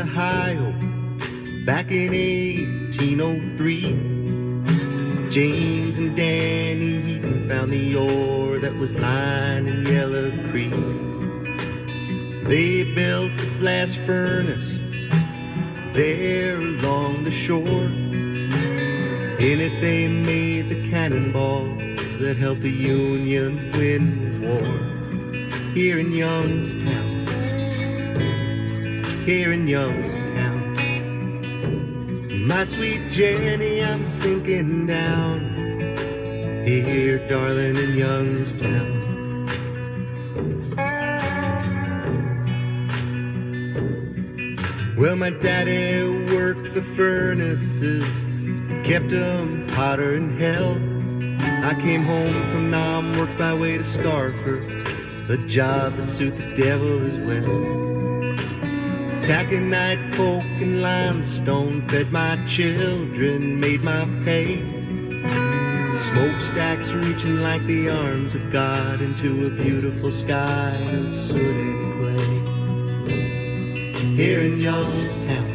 Ohio back in 1803. James and Danny Heaton found the ore that was lining Yellow Creek. They built a blast furnace there along the shore. In it they made the cannonballs that helped the Union win the war. Here in Youngstown, here in Youngstown, my sweet Jenny, I'm sinking down here, darling, in Youngstown. Well, my daddy worked the furnaces, kept 'em hotter than hell. I came home from Nam, worked my way to Scarford, a job that suit the devil as well. Taconite, coke, and limestone, fed my children, made my pay. Smokestacks reaching like the arms of God into a beautiful sky of soot and clay. Here in Youngstown,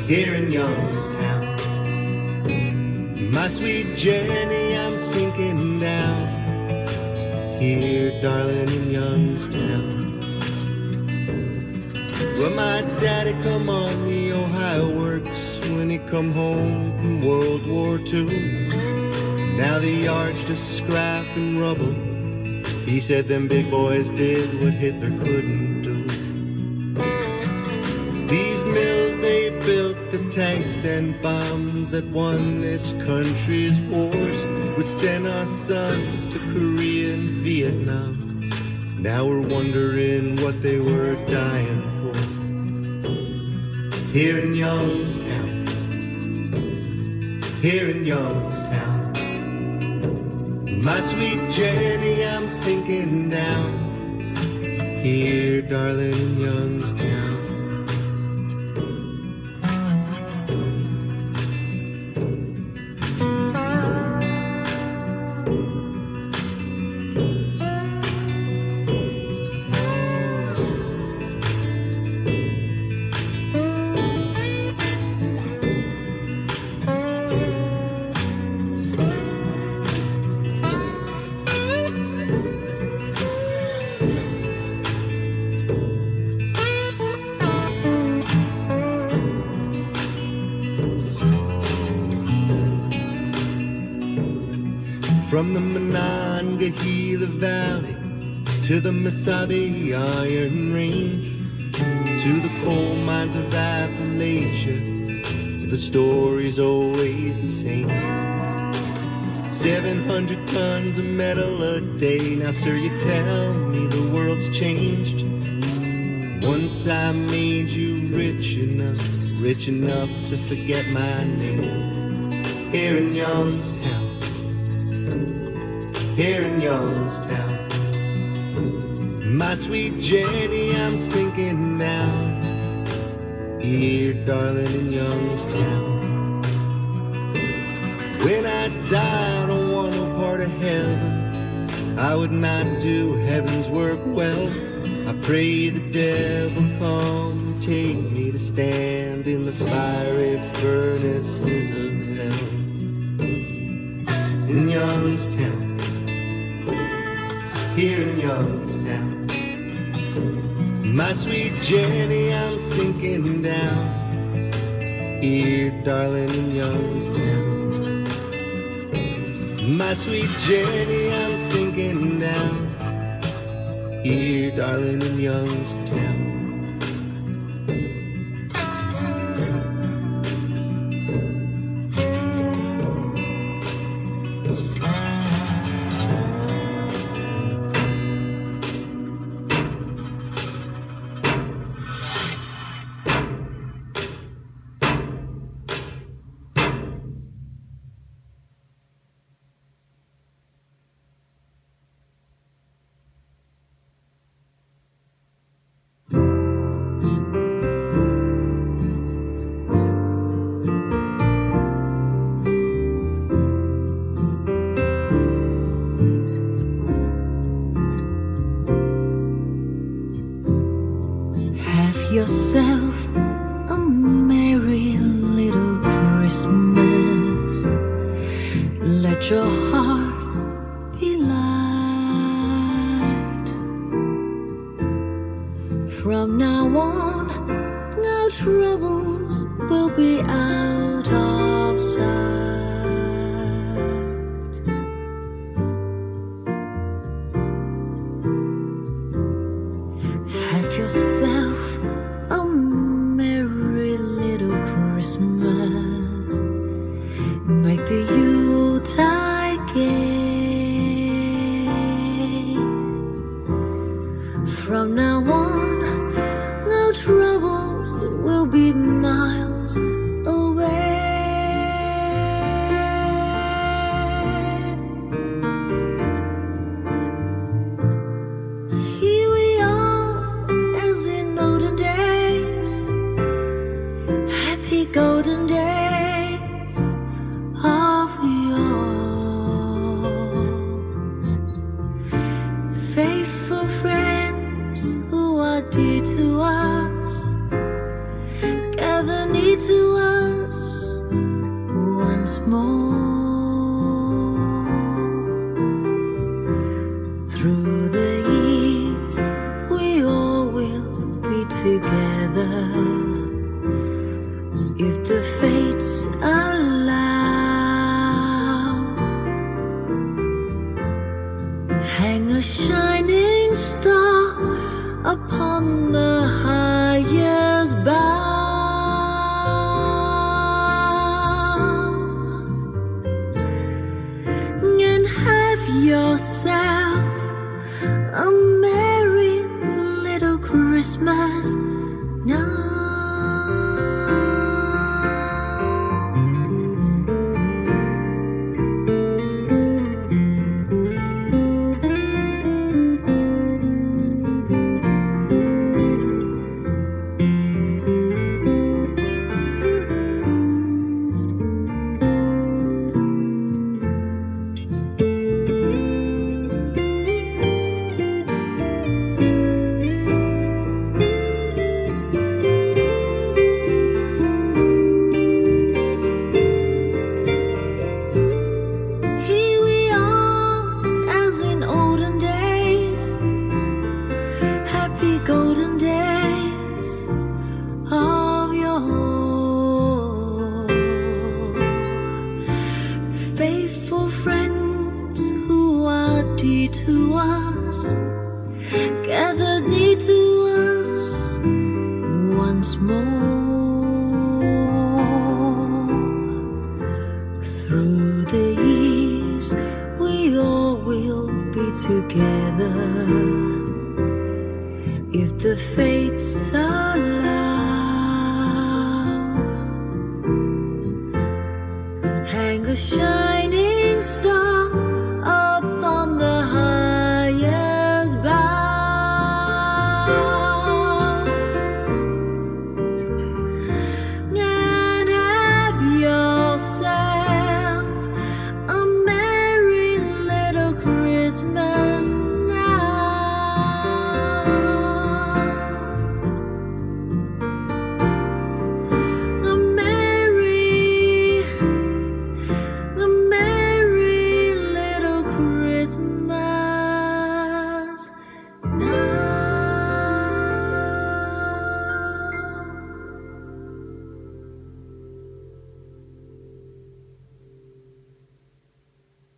here in Youngstown, my sweet Jenny, I'm sinking down here, darling, in Youngstown. Well, my daddy come on the Ohio Works when he come home from World War II. Now the yard's just scrap and rubble. He said them big boys did what Hitler couldn't do. These mills, they built the tanks and bombs that won this country's wars. We sent our sons to Korea and Vietnam. Now we're wondering what they were dying for. Here in Youngstown, here in Youngstown, my sweet Jenny, I'm sinking down here, darling, in Youngstown. From the Monongahela Valley to the Mesabi Iron Range, to the coal mines of Appalachia, the story's always the same. 700 tons of metal a day. Now, sir, you tell me the world's changed. Once I made you rich enough to forget my name. Here in Youngstown, here in Youngstown, my sweet Jenny, I'm sinking down here, darling, in Youngstown. When I die, I don't want no part of heaven. I would not do heaven's work well. I pray the devil come and take me to stand in the fiery furnaces of hell. In Youngstown, here in Youngstown, my sweet Jenny, I'm sinking down here, darling, in Youngstown. My sweet Jenny, I'm sinking down here, darling, in Youngstown. let your heart be light. From now on, no troubles will be out of sight. Have yourself a merry little Christmas. Make the Yuletide gay. From now on, no troubles will be miles away. Here we are, as in olden days, happy golden days of yore. Faithful friends who are dear to us, gather near to us once more. Through the years, we all will be together, if the fates allow. Hang a shining star upon the highest bough, and have yourself a merry little Christmas now. Golden days of yore. Faithful friends who are dear to us, gathered near to us once more. Through the years, we all will be together, if the fates allow. Hang a shine